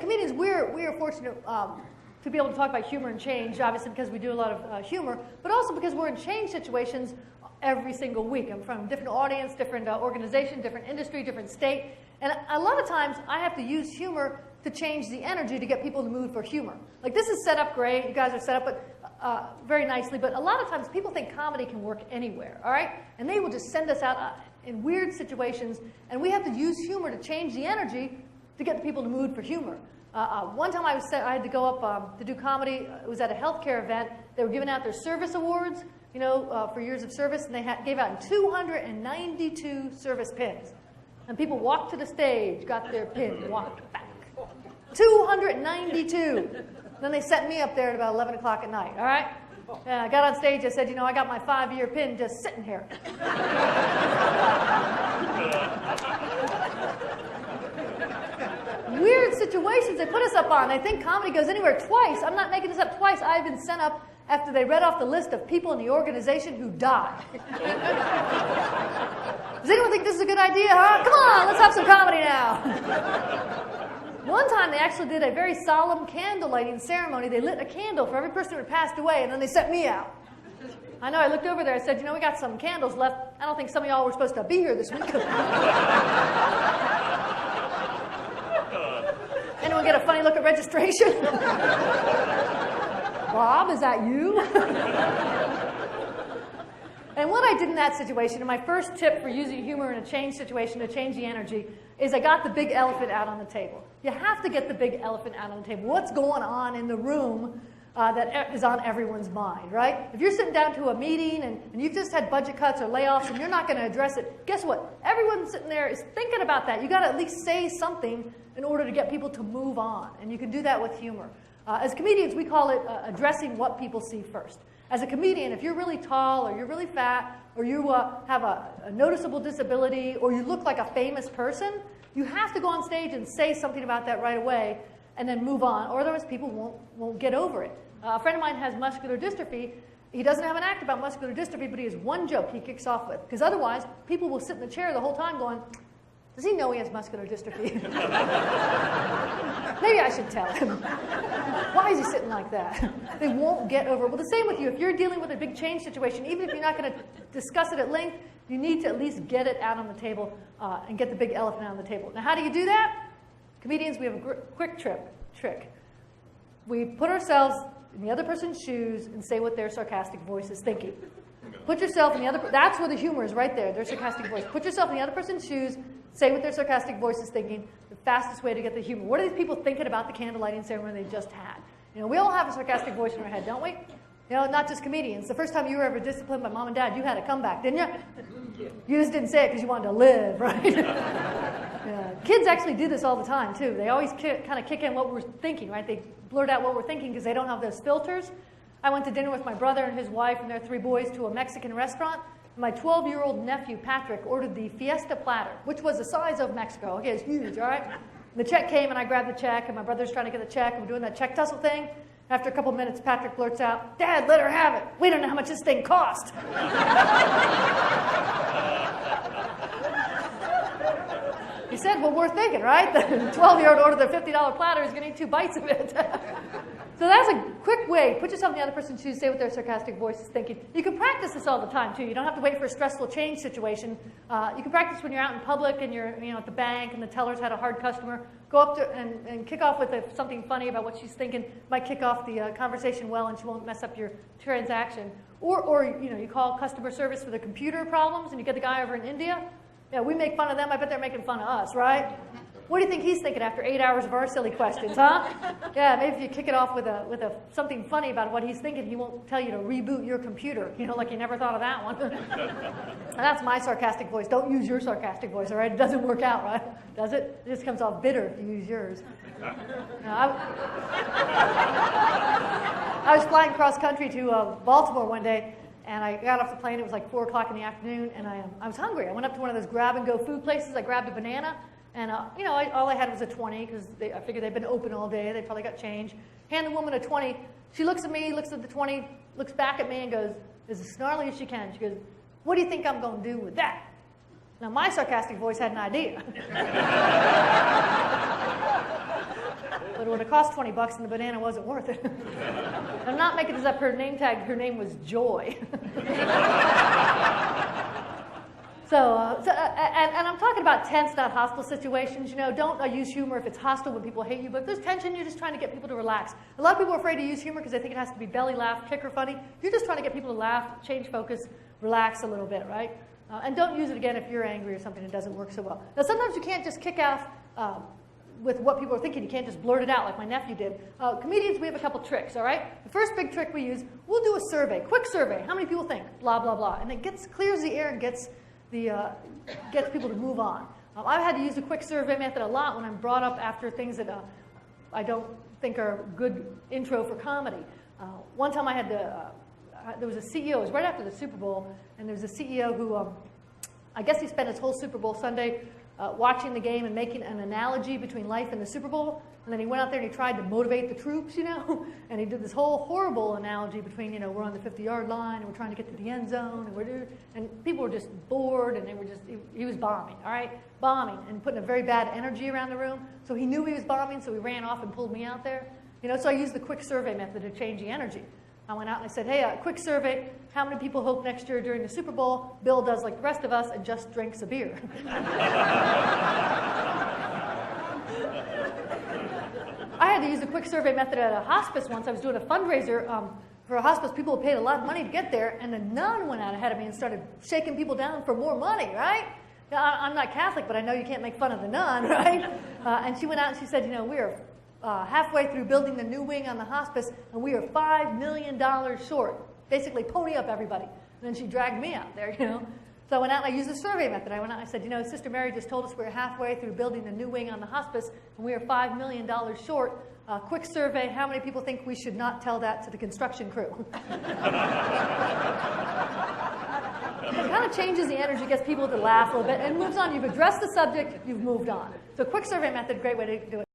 comedians, we are fortunate to be able to talk about humor and change, obviously because we do a lot of humor, but also because we're in change situations every single week. I'm from a different audience, different organization, different industry, different state. And a lot of times I have to use humor to change the energy to get people in the mood for humor. Like this is set up great. You guys are set up very nicely. But a lot of times people think comedy can work anywhere, all right? And they will just send us out in weird situations. And we have to use humor to change the energy to get people in the mood for humor. One time I had to go up to do comedy. It was at a healthcare event. They were giving out their service awards, you know, for years of service. And they gave out 292 service pins. And people walked to the stage, got their pin, walked back. 292. Then they sent me up there at about 11 o'clock at night, all right? And I got on stage, I said, you know, I got my 5-year pin just sitting here. Weird situations they put us up on. They think comedy goes anywhere twice. I'm not making this up twice. I've been sent up after they read off the list of people in the organization who died. Does anyone think this is a good idea, huh? Come on, let's have some comedy now. One time they actually did a very solemn candle lighting ceremony. They lit a candle for every person who had passed away, and then they sent me out. I know, I looked over there, I said, you know, we got some candles left. I don't think some of y'all were supposed to be here this week. Anyone get a funny look at registration? Bob, is that you? And what I did in that situation, and my first tip for using humor in a change situation to change the energy, is I got the big elephant out on the table. You have to get the big elephant out on the table. What's going on in the room that is on everyone's mind, right? If you're sitting down to a meeting and you've just had budget cuts or layoffs and you're not going to address it, guess what? Everyone sitting there is thinking about that. You've got to at least say something in order to get people to move on. And you can do that with humor. As comedians, we call it addressing what people see first. As a comedian, if you're really tall or you're really fat or you have a noticeable disability or you look like a famous person, you have to go on stage and say something about that right away and then move on, or otherwise people won't get over it. A friend of mine has muscular dystrophy. He doesn't have an act about muscular dystrophy, but he has one joke he kicks off with, because otherwise people will sit in the chair the whole time going, does he know he has muscular dystrophy? Maybe I should tell him. Why is he sitting like that? They won't get over it. Well, the same with you. If you're dealing with a big change situation, even if you're not going to discuss it at length, you need to at least get it out on the table and get the big elephant out on the table. Now, how do you do that? Comedians, we have a quick trick. We put ourselves in the other person's shoes and say what their sarcastic voice is thinking. Put yourself in the other. That's where the humor is, right there. Their sarcastic voice. Put yourself in the other person's shoes. Say what their sarcastic voice is thinking. The fastest way to get the humor. What are these people thinking about the candle lighting ceremony they just had? You know, we all have a sarcastic voice in our head, don't we? You know, not just comedians. The first time you were ever disciplined by mom and dad, you had a comeback, didn't you? You just didn't say it because you wanted to live, right? Yeah. Kids actually do this all the time, too. They always kind of kick in what we're thinking, right? They blurt out what we're thinking because they don't have those filters. I went to dinner with my brother and his wife and their 3 boys to a Mexican restaurant. My 12-year-old nephew, Patrick, ordered the Fiesta platter, which was the size of Mexico. Okay, it's huge, all right? And the check came, and I grabbed the check, and my brother's trying to get the check, and we're doing that check tussle thing. After a couple minutes, Patrick blurts out, Dad, let her have it. We don't know how much this thing cost. He said, well, we're thinking, right? The 12-year-old ordered the $50 platter. He's going to eat 2 bites of it. So that's a quick way. Put yourself in the other person's shoes. Say what their sarcastic voice is thinking. You can practice this all the time, too. You don't have to wait for a stressful change situation. You can practice when you're out in public and you're at the bank and the teller's had a hard customer. Go up to and kick off with something funny about what she's thinking. Might kick off the conversation well, and she won't mess up your transaction. Or you call customer service for the computer problems, and you get the guy over in India. Yeah, we make fun of them. I bet they're making fun of us, right? What do you think he's thinking after 8 hours of our silly questions, huh? Yeah, maybe if you kick it off with something funny about what he's thinking, he won't tell you to reboot your computer, like you never thought of that one. And that's my sarcastic voice. Don't use your sarcastic voice, all right? It doesn't work out, right? Does it? It just comes off bitter if you use yours. I was flying cross country to Baltimore one day, and I got off the plane. It was like 4 o'clock in the afternoon, and I was hungry. I went up to one of those grab-and-go food places. I grabbed a banana. And, all I had was a 20 because I figured they'd been open all day. They probably got change. Hand the woman a 20. She looks at me, looks at the 20, looks back at me and goes, as snarly as she can. She goes, what do you think I'm going to do with that? Now, my sarcastic voice had an idea. But when it cost $20 and the banana wasn't worth it. I'm not making this up. Her name tag, her name was Joy. And I'm talking about tense, not hostile situations. Don't use humor if it's hostile when people hate you. But if there's tension, you're just trying to get people to relax. A lot of people are afraid to use humor because they think it has to be belly laugh, kick, or funny. You're just trying to get people to laugh, change focus, relax a little bit, right? And don't use it again if you're angry or something that doesn't work so well. Now, sometimes you can't just kick off with what people are thinking. You can't just blurt it out like my nephew did. Comedians, we have a couple tricks, all right? The first big trick we use, we'll do a survey, quick survey. How many people think? Blah, blah, blah. And it clears the air and gets people to move on. I've had to use the quick survey method a lot when I'm brought up after things that I don't think are a good intro for comedy. One time I had there was a CEO, it was right after the Super Bowl, and there was a CEO who, I guess he spent his whole Super Bowl Sunday watching the game and making an analogy between life and the Super Bowl. And then he went out there and he tried to motivate the troops, and he did this whole horrible analogy between, we're on the 50-yard line and we're trying to get to the end zone, and people were just bored, and he was bombing, all right? Bombing and putting a very bad energy around the room. So he knew he was bombing, so he ran off and pulled me out there. So I used the quick survey method to change the energy. I went out and I said, hey, quick survey, how many people hope next year during the Super Bowl Bill does like the rest of us and just drinks a beer? I had to use the quick survey method at a hospice once. I was doing a fundraiser for a hospice. People had paid a lot of money to get there, and the nun went out ahead of me and started shaking people down for more money, right? Now, I'm not Catholic, but I know you can't make fun of the nun, right? And she went out and she said, we are halfway through building the new wing on the hospice, and we are $5 million short. Basically, pony up everybody. And then she dragged me out there, So I went out and I used the survey method. I went out and I said, Sister Mary just told us we're halfway through building the new wing on the hospice, and we are $5 million short. Quick survey, how many people think we should not tell that to the construction crew? It kind of changes the energy, gets people to laugh a little bit, and moves on. You've addressed the subject, you've moved on. So quick survey method, great way to do it.